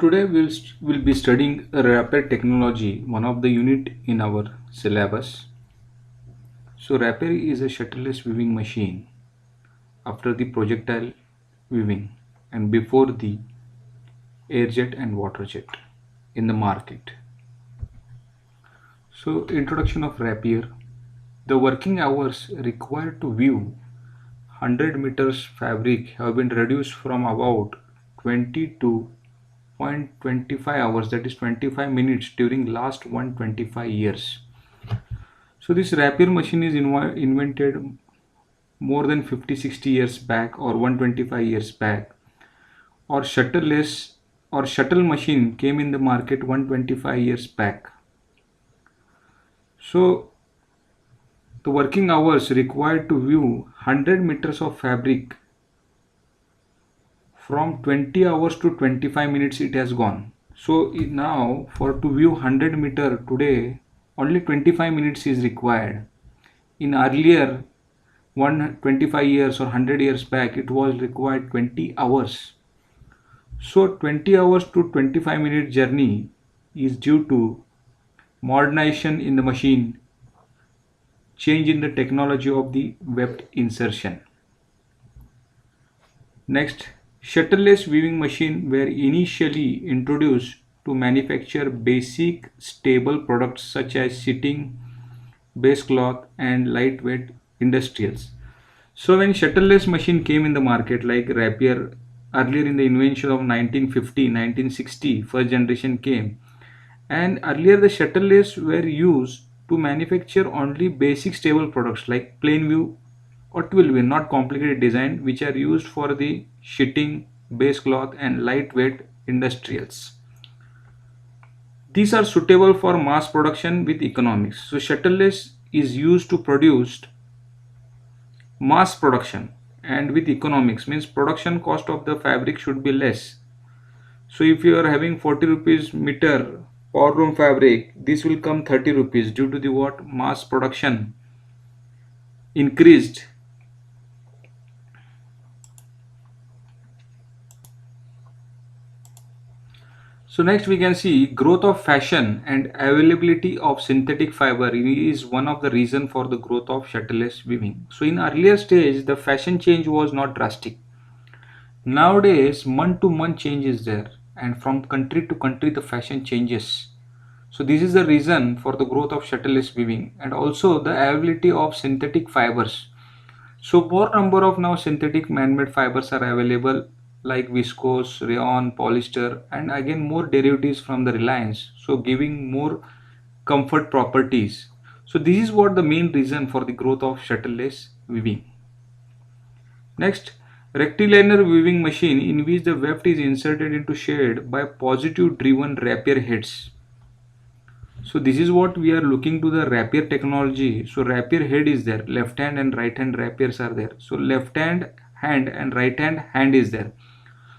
Today we'll be studying Rapier technology, one of the unit in our syllabus. So Rapier is a shuttleless weaving machine after the projectile weaving and before the air jet and water jet in the market. So introduction of Rapier. The working hours required to weave 100 meters fabric have been reduced from about 20 to 0.25 hours, that is 25 minutes, during last 125 years. So this Rapier machine is invented more than 50-60 years back or 125 years back, or shuttleless or shuttle machine came in the market 125 years back. So the working hours required to weave 100 meters of fabric, from 20 hours to 25 minutes it has gone. So now for to weave 100 meter today only 25 minutes is required. In earlier 125 years or 100 years back it was required 20 hours. So 20 hours to 25 minute journey is due to modernization in the machine, change in the technology of the weft insertion. Next, shuttleless weaving machine were initially introduced to manufacture basic stable products such as sheeting, base cloth and lightweight industrials. So when shuttleless machine came in the market like Rapier, earlier in the invention of 1950, 1960, first generation came, and earlier the shuttleless were used to manufacture only basic stable products like plain view or twill view, not complicated design, which are used for the sheeting, base cloth and lightweight industrials. These are suitable for mass production with economics. So shuttleless is used to produce mass production and with economics, means production cost of the fabric should be less. So if you are having 40 rupees meter power loom fabric, this will come 30 rupees due to the what mass production increased. So next we can see growth of fashion and availability of synthetic fiber is one of the reason for the growth of shuttleless weaving. So in earlier stage the fashion change was not drastic. Nowadays month to month change is there and from country to country the fashion changes. So this is the reason for the growth of shuttleless weaving and also the availability of synthetic fibers. So more number of now synthetic man-made fibers are available like viscose, rayon, polyester and again more derivatives from the Reliance. So giving more comfort properties. So this is what the main reason for the growth of shuttleless weaving. Next, rectilinear weaving machine in which the weft is inserted into shade by positive driven rapier heads. So this is what we are looking to the Rapier technology. So Rapier head is there, left hand and right hand rapiers are there. So left hand and right hand is there.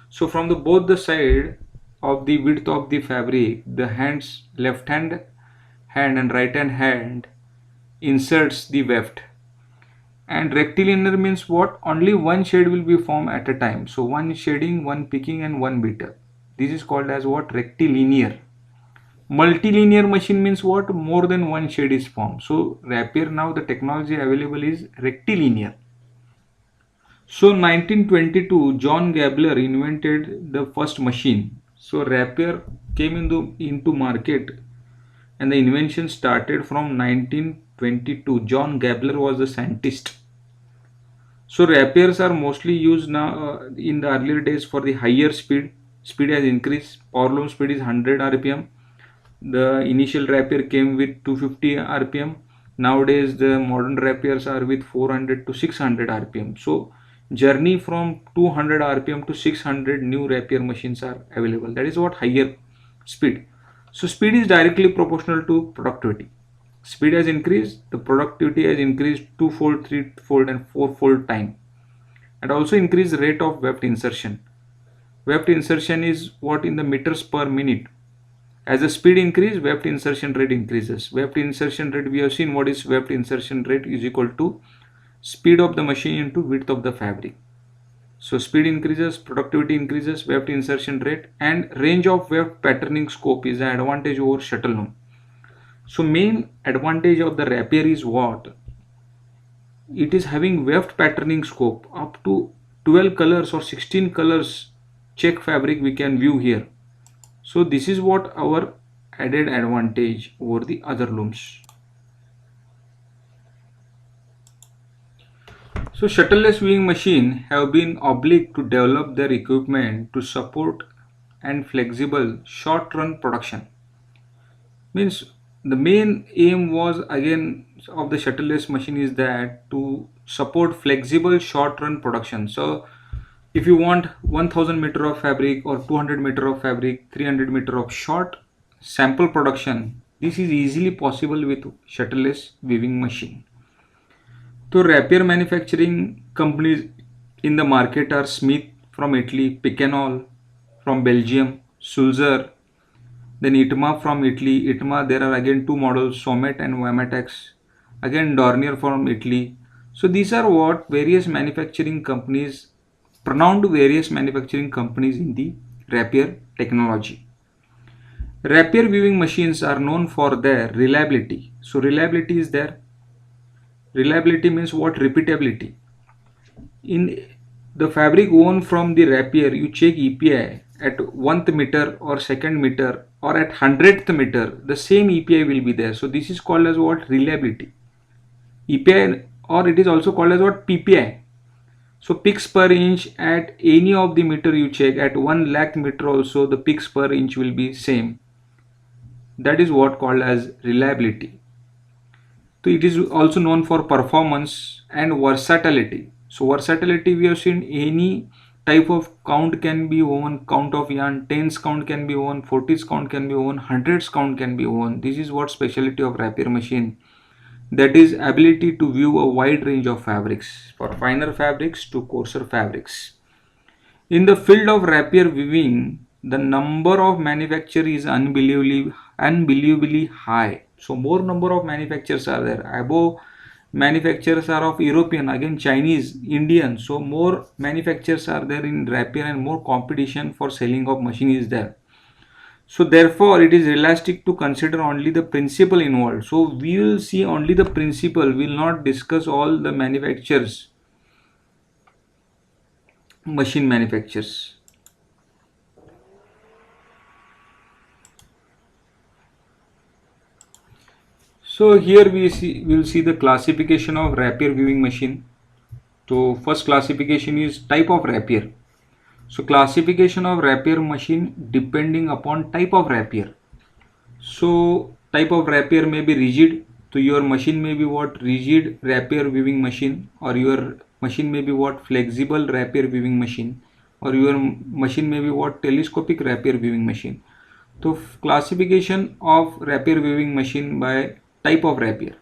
So from the both the side of the width of the fabric, the hands left hand and right hand inserts the weft. And rectilinear means what? Only one shade will be formed at a time. So one shading, one picking and one beater. This is called as what? Rectilinear. Multilinear machine means what? More than one shade is formed. So Rapier now the technology available is rectilinear. So 1922 John Gabler invented the first machine. So Rapier came into market and the invention started from 1922. John Gabler was the scientist. So rapiers are mostly used now in the earlier days for the higher speed. Speed has increased. Power loom speed is 100 rpm. The initial rapier came with 250 rpm. Nowadays the modern rapiers are with 400 to 600 rpm. So journey from 200 rpm to 600 new rapier machines are available. That is what higher speed. So speed is directly proportional to productivity. Speed has increased, the productivity has increased twofold, threefold and fourfold time. And also increase rate of weft insertion. Weft insertion is what in the meters per minute. As the speed increases, weft insertion rate increases. Weft insertion rate, we have seen what is weft insertion rate is equal to speed of the machine into width of the fabric. So speed increases, productivity increases, weft insertion rate, and range of weft patterning scope is the advantage over shuttle loom. So main advantage of the rapier is what? It is having weft patterning scope up to 12 colors or 16 colors check fabric we can view here. So this is what our added advantage over the other looms. So shuttleless weaving machine have been obliged to develop their equipment to support and flexible short run production. Means the main aim was again of the shuttleless machine is that to support flexible short run production. So if you want 1000 meter of fabric or 200 meter of fabric, 300 meter of short sample production, this is easily possible with shuttleless weaving machine. So rapier manufacturing companies in the market are Smith from Italy, Picanol from Belgium, Sulzer, then Itma from Italy. Itma, there are again two models, Somet and Vamatex. Again Dornier from Italy. So these are what various manufacturing companies, renowned various manufacturing companies in the rapier technology. Rapier weaving machines are known for their reliability. So reliability is there. Reliability means what? Repeatability. In the fabric woven from the rapier, you check EPI at 1th meter or 2nd meter or at 100th meter, the same EPI will be there. So this is called as what? Reliability. EPI, or it is also called as what? PPI. So pix per inch at any of the meter you check, at 1 lakh meter also the pix per inch will be same. That is what called as reliability. So it is also known for performance and versatility. So versatility, we have seen any type of count can be woven, count of yarn, tens count can be woven, 40s count can be woven, hundreds count can be woven. This is what specialty of rapier machine. That is ability to view a wide range of fabrics, for finer fabrics to coarser fabrics. In the field of rapier weaving, the number of manufacturers is unbelievably high. So more number of manufacturers are there. Above manufacturers are of European, again Chinese, Indian. So more manufacturers are there in rapier and more competition for selling of machine is there. So therefore it is realistic to consider only the principle involved. So we will see only the principle, we will not discuss all the manufacturers, machine manufacturers. So here we will see the classification of rapier weaving machine. So first classification is type of rapier. So classification of rapier machine depending upon type of rapier. So type of rapier may be rigid. So your machine may be what? Rigid rapier weaving machine, or your machine may be what? Flexible rapier weaving machine, or your machine may be what? Telescopic rapier weaving machine. So classification of rapier weaving machine by type of rapier.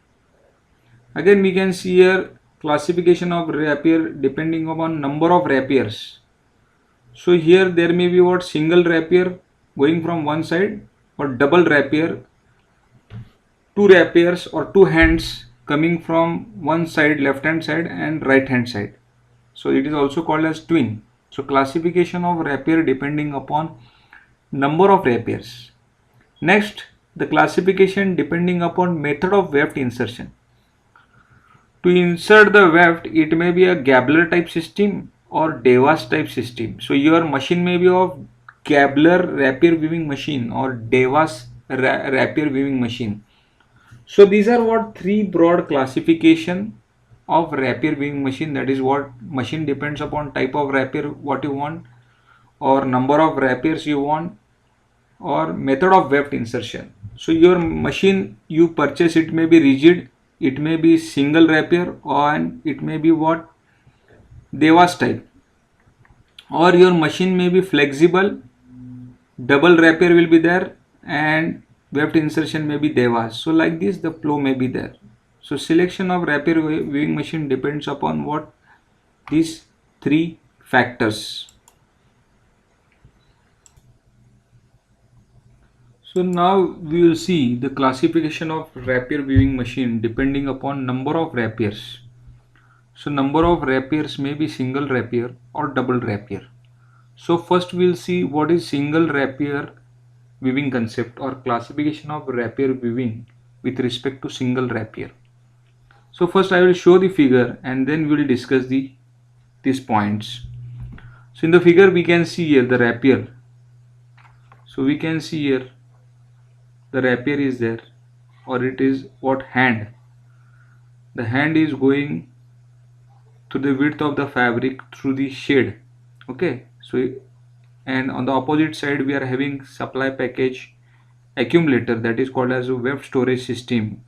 Again we can see here classification of rapier depending upon number of rapiers. So here there may be what? Single rapier going from one side, or double rapier, two rapiers or two hands coming from one side, left hand side and right hand side. So it is also called as twin. So classification of rapier depending upon number of rapiers. Next, the classification depending upon method of weft insertion. To insert the weft, it may be a Gabler type system or Devas type system. So your machine may be of Gabler rapier weaving machine or Devas rapier weaving machine. So these are what three broad classification of rapier weaving machine. That is what machine depends upon type of rapier what you want, or number of rapiers you want, or method of weft insertion. So your machine you purchase, it may be rigid, it may be single rapier, and it may be what? Devas type. Or your machine may be flexible, double rapier will be there, and weft insertion may be Devas. So like this the flow may be there. So selection of rapier weaving machine depends upon what? These three factors. So now we will see the classification of rapier weaving machine depending upon number of rapiers. So number of rapiers may be single rapier or double rapier. So first we'll see what is single rapier weaving concept or classification of rapier weaving with respect to single rapier. So first I will show the figure and then we will discuss these points. So in the figure we can see here the rapier. So we can see here the rapier is there, or it is what hand. The hand is going to the width of the fabric through the shade. Okay, so and on the opposite side we are having supply package accumulator, that is called as a weft storage system,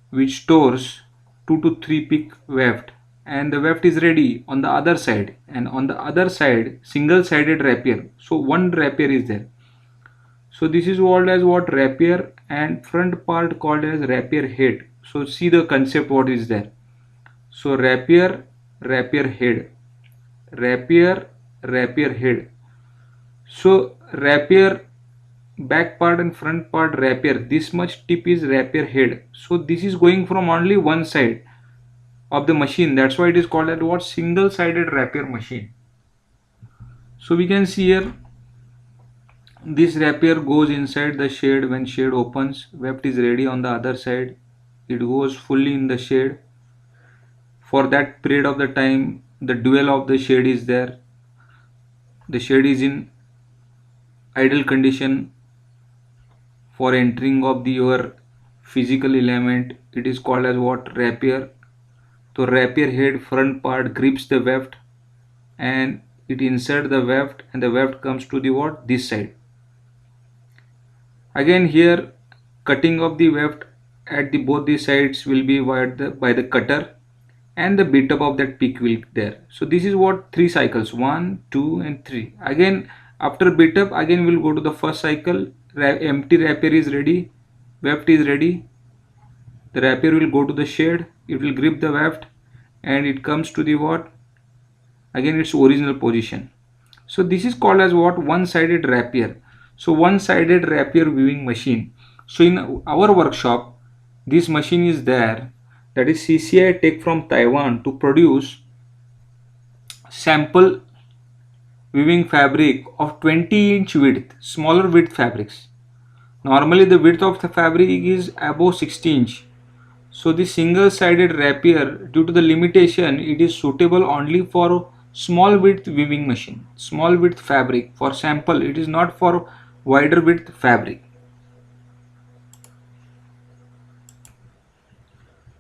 which stores 2 to 3 peak weft, and the weft is ready on the other side, and on the other side single sided rapier, so one rapier is there. So this is called as what rapier, and front part called as rapier head. So see the concept what is there. So rapier, rapier head, rapier, rapier head. So rapier back part and front part rapier, this much tip is rapier head. So this is going from only one side of the machine, that's why it is called as what single sided rapier machine. So we can see here this rapier goes inside the shade. When shade opens, weft is ready on the other side, it goes fully in the shade. For that period of the time the dual of the shade is there, the shade is in idle condition for entering of the your physical element, it is called as what rapier. So rapier head front part grips the weft and it insert the weft, and the weft comes to the what this side. Again here cutting of the weft at the both the sides will be by the cutter, and the bit up of that peak will there. So this is what 3 cycles, 1, 2 and 3. Again after bit up again we'll go to the first cycle. Empty rapier is ready, weft is ready, the rapier will go to the shade, it will grip the weft and it comes to the what again its original position. So this is called as what one-sided rapier. So one-sided rapier weaving machine. So in our workshop this machine is there, that is CCI take from Taiwan to produce sample weaving fabric of 20-inch width, smaller width fabrics. Normally the width of the fabric is above 60 inch. So the single sided rapier, due to the limitation, it is suitable only for small width weaving machine, small width fabric for sample, it is not for wider width fabric.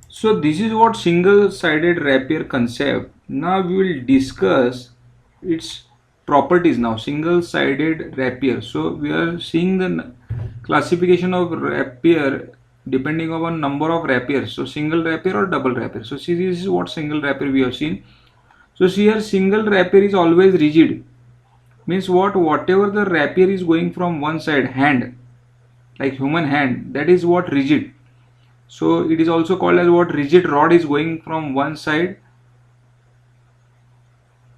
So this is what single sided rapier concept. Now we will discuss its properties. Now single sided rapier, so we are seeing the classification of rapier depending upon number of rapiers, so single rapier or double rapier. So see, this is what single rapier we have seen. So see here single rapier is always rigid, means what, whatever the rapier is going from one side, hand like human hand, that is what rigid. So it is also called as what rigid rod is going from one side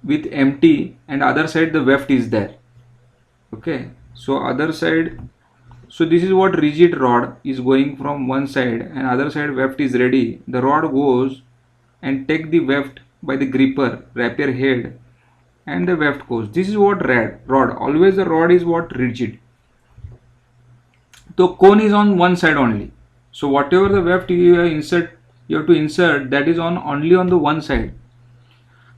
with empty, and other side the weft is there. Okay, so other side, so this is what rigid rod is going from one side and other side weft is ready. The rod goes and take the weft by the gripper, rapier head, and the weft goes. This is what rod, always the rod is what rigid. The cone is on one side only. So whatever the weft you have to insert that is on only on the one side.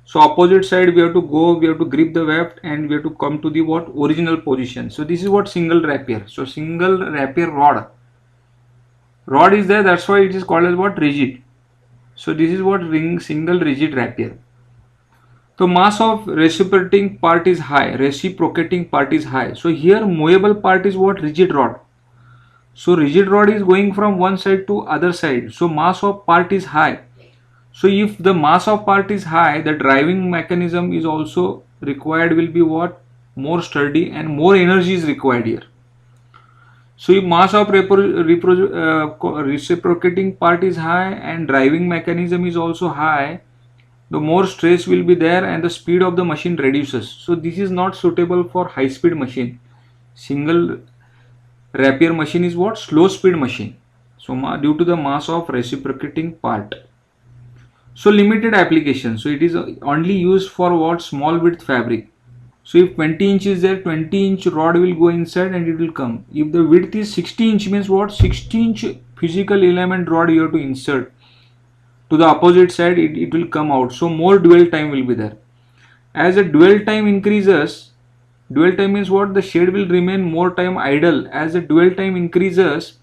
So opposite side we have to go, we have to grip the weft and we have to come to the what original position. So this is what single rapier. So single rapier rod is there, that's why it is called as what rigid. So this is what single rigid rapier. So mass of reciprocating part is high. So here movable part is what rigid rod. So rigid rod is going from one side to other side. So mass of part is high. So if the mass of part is high, the driving mechanism is also required will be what? More sturdy, and more energy is required here. So if mass of reciprocating part is high and driving mechanism is also high, the more stress will be there and the speed of the machine reduces. So this is not suitable for high speed machine. Single rapier machine is what? Slow speed machine. So due to the mass of reciprocating part. So limited application, so it is only used for what, small width fabric. So if 20 inch is there, 20-inch rod will go inside and it will come. If the width is 60 inch, means what, 60-inch physical element rod you have to insert to the opposite side, it will come out. So more dwell time will be there. As the dwell time increases, dwell time means what, the shade will remain more time idle. As the dwell time increases,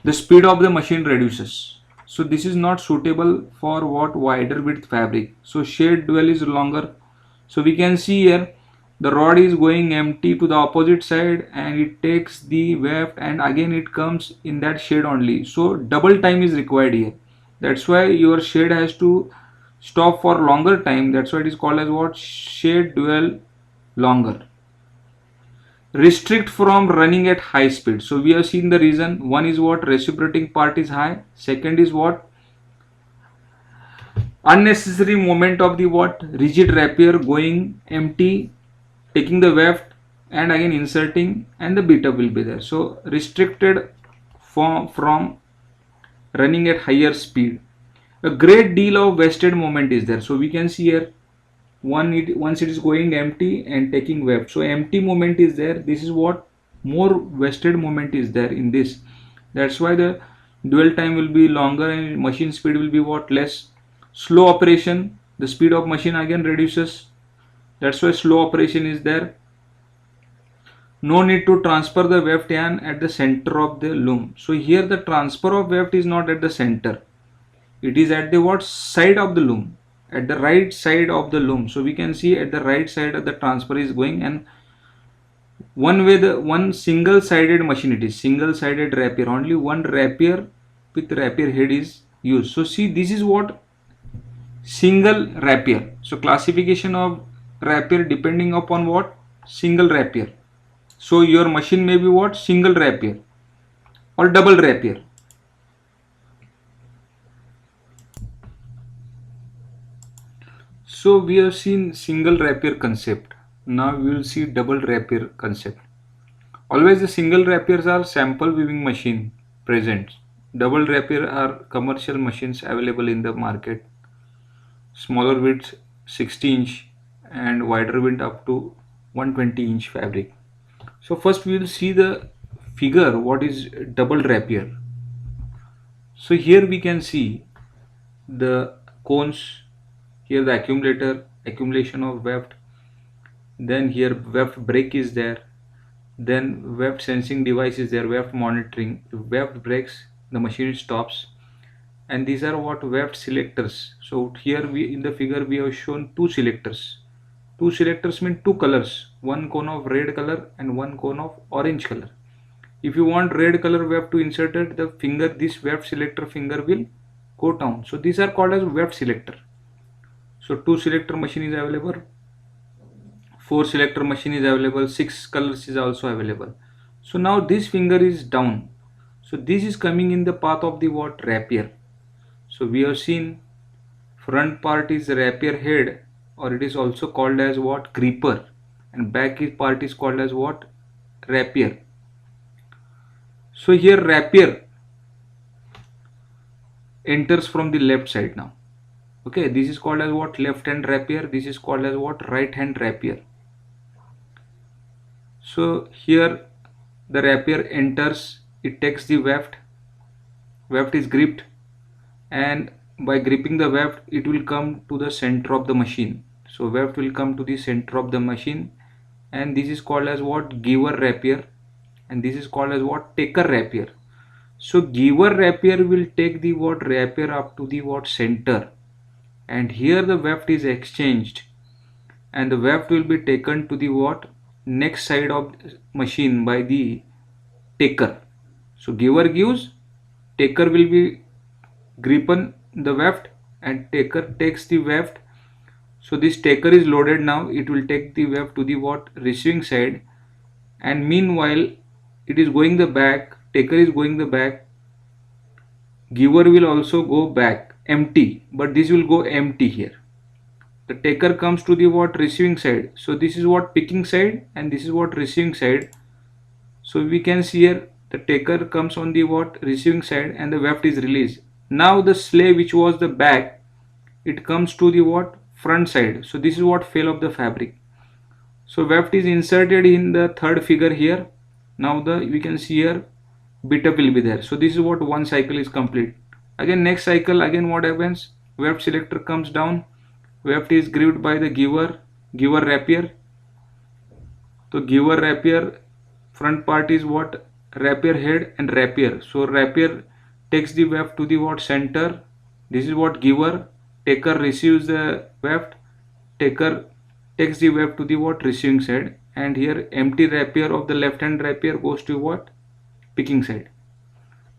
the speed of the machine reduces. So this is not suitable for what, wider width fabric. So shade dwell is longer. So we can see here the rod is going empty to the opposite side and it takes the weft and again it comes in that shade only. So double time is required here. That's why your shade has to stop for longer time. That's why it is called as what, shade dwell longer. Restrict from running at high speed. So we have seen the reason. One is what, reciprocating part is high. Second is what, unnecessary movement of the what, rigid rapier going empty, taking the weft and again inserting, and the beat up will be there. So restricted from running at higher speed. A great deal of wasted movement is there. So we can see here, once it is going empty and taking weft, so empty movement is there. This is what, more wasted movement is there in this. That's why the dwell time will be longer and machine speed will be what, less. Slow operation, the speed of machine again reduces. That's why slow operation is there. No need to transfer the weft yarn at the center of the loom. So here the transfer of weft is not at the center, it is at the what, side of the loom, at the right side of the loom. So we can see at the right side of the transfer is going, and one way, the one single sided machine, it is single sided rapier, only one rapier with rapier head is used. So see, this is what, single rapier. So classification of rapier depending upon what, single rapier. So your machine may be what, single rapier or double rapier. So we have seen single rapier concept. Now we will see double rapier concept. Always the single rapiers are sample weaving machine present. Double rapier are commercial machines available in the market. Smaller width 60 inch and wider width up to 120 inch fabric. So first we will see the figure what is double rapier. So here we can see the cones, here the accumulation of weft, then here weft brake is there, then weft sensing device is there, weft monitoring. If weft breaks, the machine stops, and these are what, weft selectors. So here we, in the figure we have shown two selectors. Two selectors mean two colors, one cone of red color and one cone of orange color. If you want red color weft to insert it, the finger, this weft selector finger will go down. So these are called as weft selector. So two selector machine is available, four selector machine is available, six colors is also available. So now this finger is down. So this is coming in the path of the what, rapier. So we have seen front part is rapier head, or it is also called as what, creeper, and back part is called as what, rapier. So here rapier enters from the left side now. Okay, this is called as what, left hand rapier. This is called as what, right hand rapier. So here the rapier enters, it takes the weft, weft is gripped, and by gripping the weft it will come to the center of the machine. So weft will come to the center of the machine, and this is called as what, giver rapier, and this is called as what, taker rapier. So giver rapier will take the what, rapier up to the what, center, and here the weft is exchanged and the weft will be taken to the what, next side of machine by the taker. So giver gives, taker will be gripen the weft, and taker takes the weft. So this taker is loaded now, it will take the weft to the what, receiving side, and meanwhile it is going the back, taker is going the back, giver will also go back empty, but this will go empty here. The taker comes to the what, receiving side. So this is what, picking side, and this is what, receiving side. So we can see here the taker comes on the what, receiving side, and the weft is released. Now the slave which was the back, it comes to the what front side. So this is what fail of the fabric. So weft is inserted in the third figure here. Now the we can see here bit up will be there. So this is what one cycle is complete. Again next cycle, again what happens, weft selector comes down, weft is gripped by the giver rapier. So giver rapier, front part is what rapier head and rapier. So rapier takes the weft to the what center. This is what giver, taker receives the weft, taker takes the weft to the what receiving side, and here empty rapier of the left hand rapier goes to what picking side.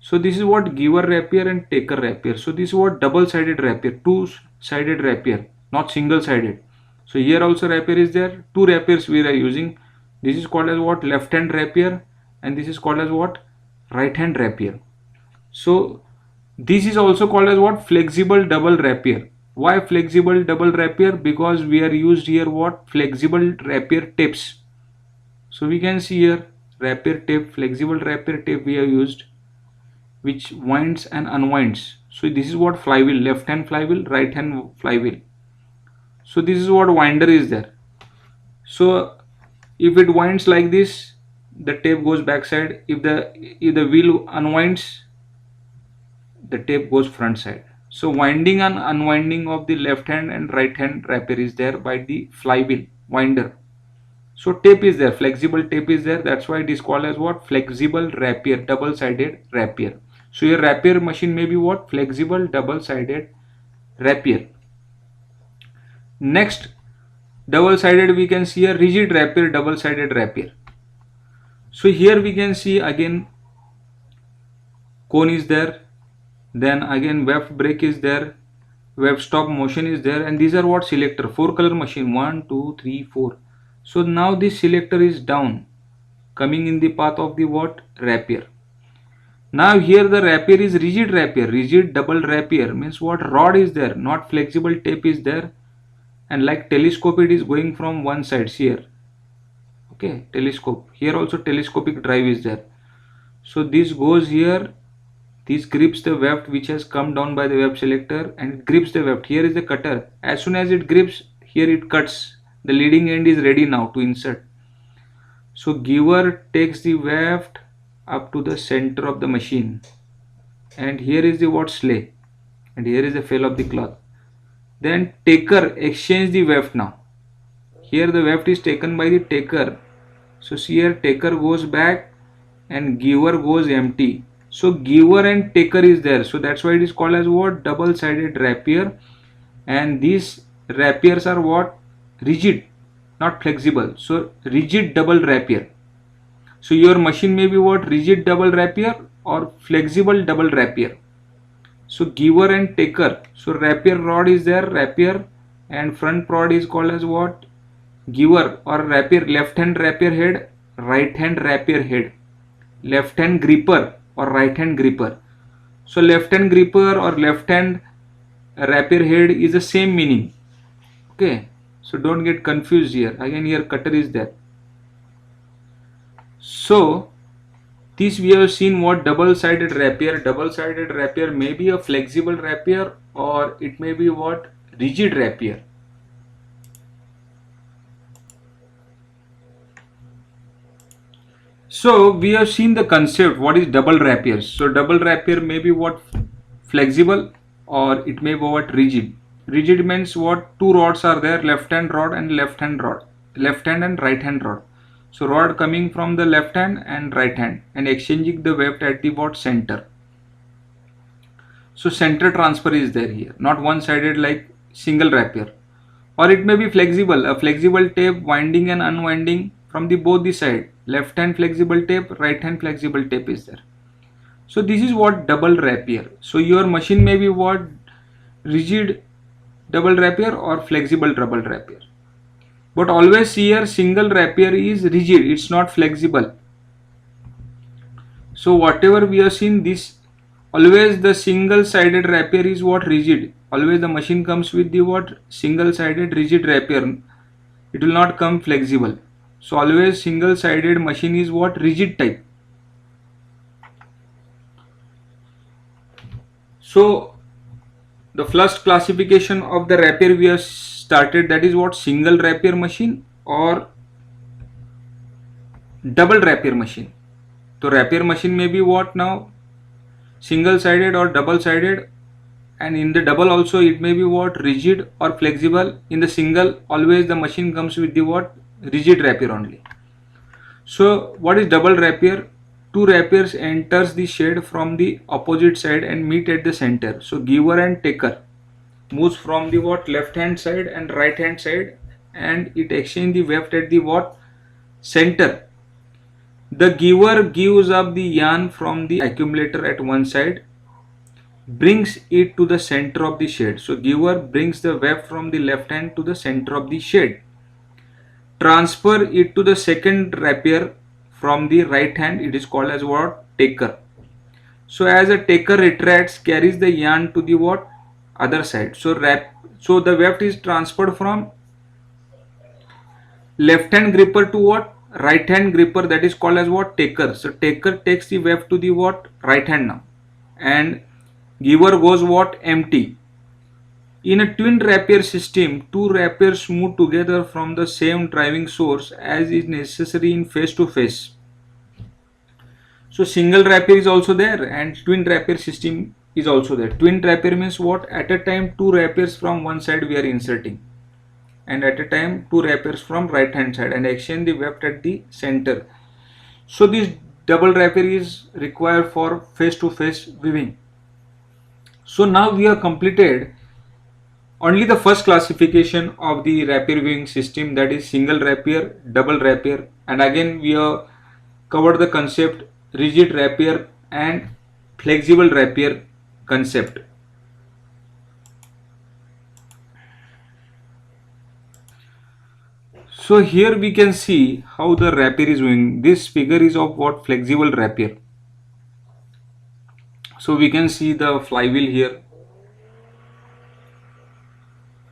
So this is what giver rapier and taker rapier. So this is what double sided rapier, two sided rapier, not single sided. So here also rapier is there, two rapiers we are using. This is called as what left hand rapier, and this is called as what right hand rapier. So this is also called as what flexible double rapier. Why flexible double rapier? Because we are used here what flexible rapier tips. So we can see here rapier tip, flexible rapier tip we have used, which winds and unwinds. So this is what flywheel, left hand flywheel, right hand flywheel. So this is what winder is there. So if it winds like this, the tape goes backside. If the wheel unwinds, the tape goes front side. So winding and unwinding of the left hand and right hand rapier is there by the flywheel winder. So tape is there, flexible tape is there. That's why it is called as what flexible rapier, double sided rapier. So your rapier machine may be what flexible double sided rapier. Next, double sided we can see a rigid rapier, double sided rapier. So here we can see again cone is there, then again weft brake is there, weft stop motion is there, and these are what selector, 4-color machine, 1 2 3 4. So now this selector is down, coming in the path of the what rapier. Now here the rapier is rigid rapier, rigid double rapier means what rod is there, not flexible tape is there, and like telescope it is going from one side here. Okay, telescope, here also telescopic drive is there. So this goes here, this grips the weft which has come down by the weft selector, and it grips the weft. Here is the cutter. As soon as it grips, here it cuts. The leading end is ready now to insert. So giver takes the weft up to the center of the machine, and here is the what sleigh, and here is the fail of the cloth. Then taker exchange the weft now. Here the weft is taken by the taker. So see here taker goes back and giver goes empty. So giver and taker is there. So that's why it is called as what double sided rapier. And these rapiers are what rigid, not flexible. So rigid double rapier. So your machine may be what rigid double rapier or flexible double rapier. So giver and taker. So rapier rod is there, rapier, and front prod is called as what giver or rapier, left hand rapier head, right hand rapier head, left hand gripper or right hand gripper. So left hand gripper or left hand rapier head is the same meaning. Okay, so don't get confused here. Again here cutter is there. So this we have seen what double sided rapier. Double sided rapier may be a flexible rapier or it may be what rigid rapier. So we have seen the concept what is double rapiers. So double rapier may be what flexible or it may be what rigid. Rigid means what two rods are there, left hand rod and left hand rod, left hand and right hand rod. So rod coming from the left hand and right hand and exchanging the weft at the what center. So center transfer is there here, not one sided like single rapier. Or it may be flexible, a flexible tape winding and unwinding from the both the side, left hand flexible tape, right hand flexible tape is there. So this is what double rapier. So your machine may be what rigid double rapier or flexible double rapier. But always here single rapier is rigid, it's not flexible. So whatever we have seen this, always the single sided rapier is what rigid. Always the machine comes with the what single sided rigid rapier. It will not come flexible. So always single sided machine is what rigid type. So The first classification of the rapier we have started, that is what, single rapier machine or double rapier machine. So rapier machine may be what now, single sided or double sided, and in the double also it may be what, rigid or flexible. In the single always the machine comes with the what, rigid rapier only. So what is double rapier? Two rapiers enters the shade from the opposite side and meet at the center. So giver and taker moves from the what, left hand side and right hand side, and it exchange the weft at the what, center. The giver gives up the yarn from the accumulator at one side, brings it to the center of the shade. So giver brings the weft from the left hand to the center of the shade, transfer it to the second rapier from the right hand. It is called as what, taker. So as a taker retracts, carries the yarn to the what, other side. So the weft is transferred from left hand gripper to what, right hand gripper, that is called as what, taker. So taker takes the weft to the what, right hand now, and giver goes what, empty. In a twin rapier system, two rapiers move together from the same driving source as is necessary in face to face. So single rapier is also there and twin rapier system is also there. Twin rapier means what, at a time two rapiers from one side we are inserting, and at a time two rapiers from right hand side, and exchange the weft at the center. So this double rapier is required for face to face weaving. So now we have completed only the first classification of the rapier weaving system, that is single rapier, double rapier, and again we have covered the concept rigid rapier and flexible rapier concept. So here we can see how the rapier is doing. This figure is of what, flexible rapier. So we can see the flywheel here.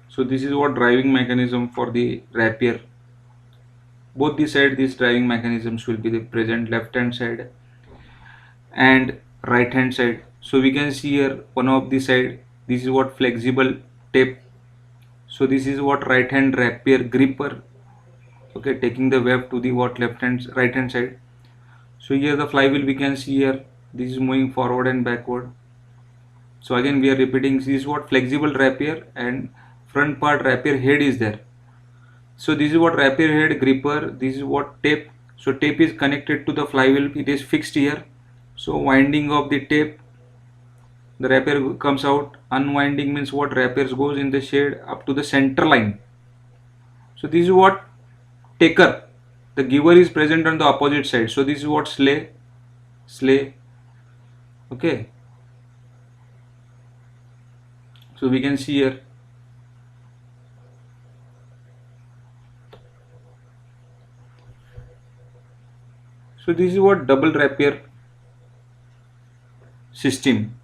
So this is what driving mechanism for the rapier. Both the side these driving mechanisms will be the present, left hand side and right hand side. So we can see here one of the side, this is what, flexible tape. So this is what, right hand rapier gripper, okay, taking the web to the what, left hand right hand side. So here the flywheel we can see here, this is moving forward and backward. So again we are repeating, this is what, flexible rapier, and front part rapier head is there. So this is what, rapier head gripper, this is what, tape. So tape is connected to the flywheel, it is fixed here. So winding of the tape, the rapier comes out. Unwinding means what, rapier goes in the shade up to the center line. So this is what, taker. The giver is present on the opposite side. So this is what, slay. Okay. So we can see here. So this is what, double rapier system.